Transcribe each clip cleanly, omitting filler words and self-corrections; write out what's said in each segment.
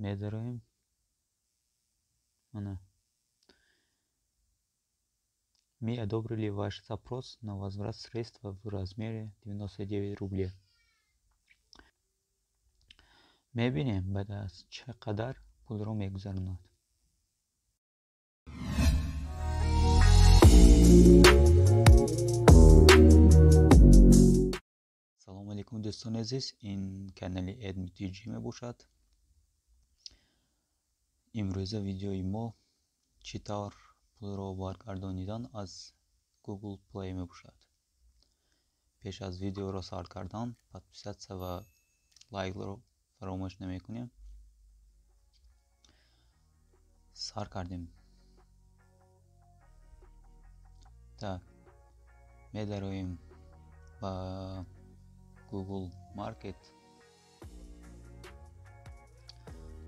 медароем. Мы одобрили ваш запрос на возврат средств в размере 99 рублей. мебинем баъд аз чӣ қадар пулро мегузаронад. салому алейкум дӯстони азиз, ин канали AdMTG мебошад. имрӯза видеои мо чӣ тавр пулро баргардонидан аз Google Play мебошад. пеш аз видеоро старт кардан подписатсия ва лайкро фаромӯш намекунем. сар кардем. так медароем ба Google Market.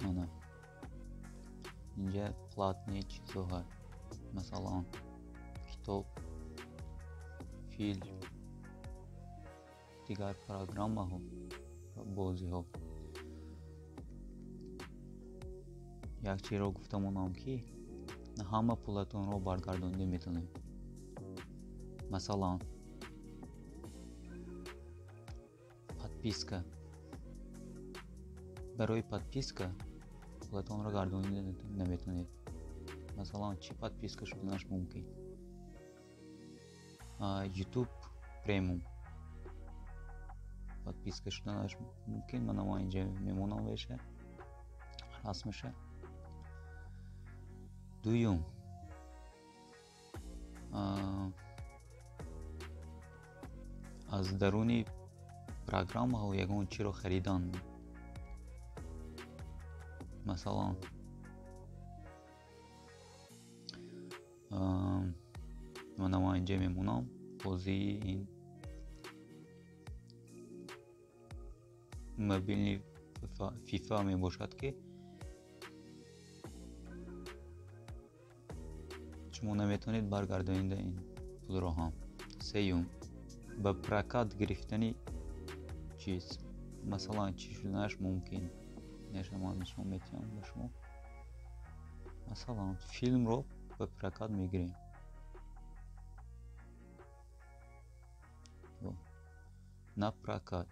мана инҷа платни чизо ҳаст, масалан китоб, филм, дигар программаҳо ва бозиҳо. як чизро гуфтамонам ки ҳама пулатонро баргардонида метавонем. масалан подписка. барои подписка пулатонро гардонида наметавонед. масалан чӣ подписка шуданаш мумкин? YouTube премиум подписка шуданаш мумкин. мана мо инҷа мемонам веша расмаша. дуюм аз даруни программаҳо ягон чиро харидан. масалан мана мо инҷа мемонам бозии ин мобилни FIFA мебошад ки шумо наметавонед баргардонед ин пулро ҳам. сеюм ба прокат гирифтани чиз. масалан чӣ шуданаш мумкин? ман нишон метиҳам ба шумо. масалан филмро ба прокат мегирем. на прокат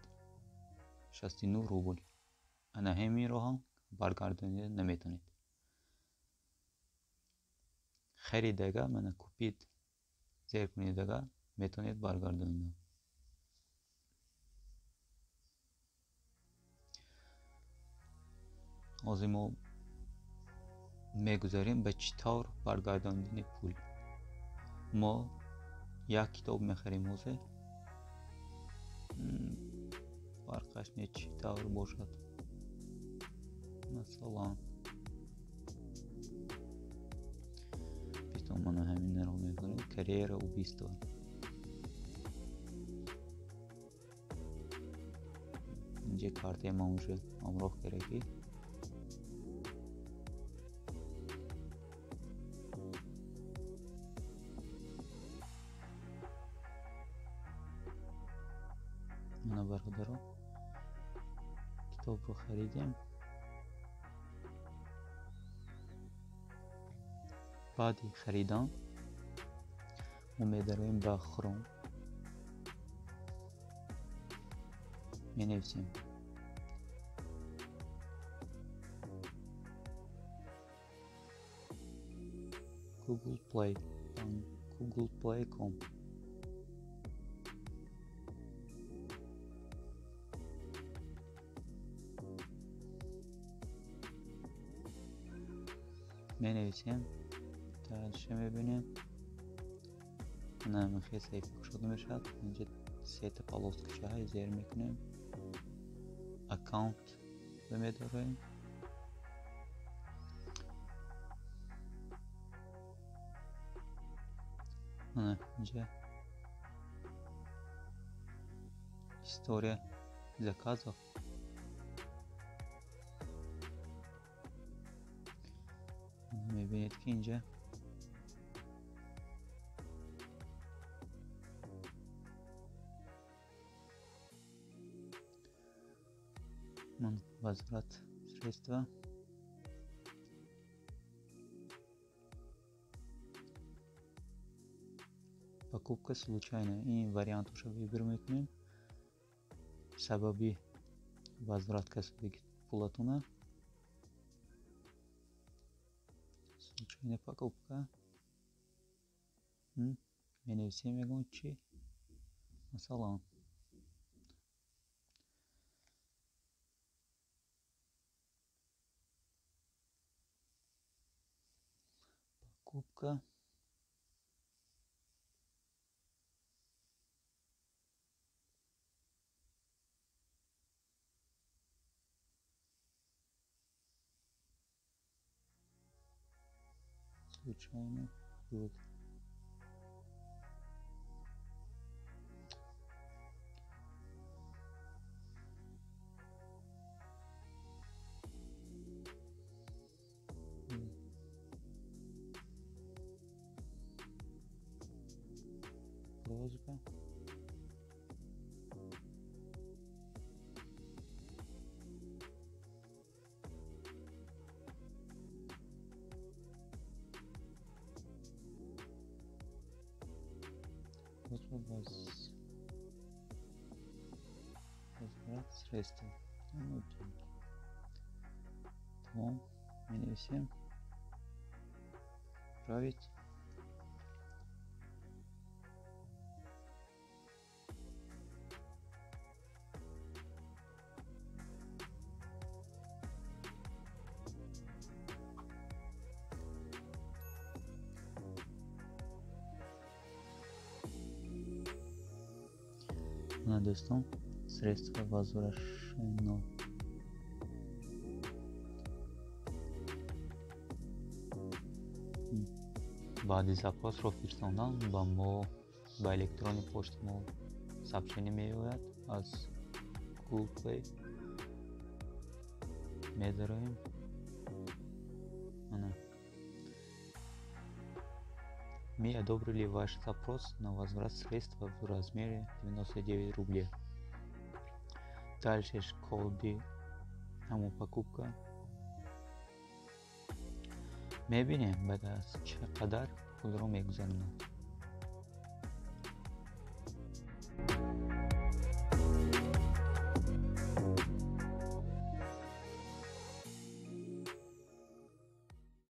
69 рубл. ана ҳаминро ҳам баргардонида наметавонед. харидага мана купид зер кунидага метавонед баргардонед. ҳозир мо мегузарем ба чӣ тавр баргардонидани пул. мо як китоб мехарем ҳозир. фарқаш не чӣ тавр бошад. масалан мана ҳаминро мегузарем. карьера убийства. инҷа картаи ман уже ҳамроҳ кераки. мана бародаро китобро харидем. баъди харидан мо медароем ба Chrome. менависем Google Play. Google Play.com. менависем таъриша мебинем. намихе саҳифа кушода мешавад. инҷа сета полоскаша зер мекунем. аккаунт медароем. мана инҷа история заказов. мебинед ки инҷа возврат средства покупка случайная. Ин вариантушо выбор мекунем. Сабаби возврат касбек пулатуна. Случайная покупка. Меневисем ягон чи? Масалан. Покупка. Случайно. Вот. Просьба. Возврат средств. Ну, деньги. Tamam. Menevисем. Отправить. Достал средства возвращено. Баъди запросро фирсондан ба мо ба электрони почта мо сообщение меояд аз Google Play. Медароем. Мы одобрили ваш запрос на возврат средств в размере 99 рублей. Дальше коди ҳамон покупка. Мебинем баъд аз чӣ қадар пулро мегузаронад.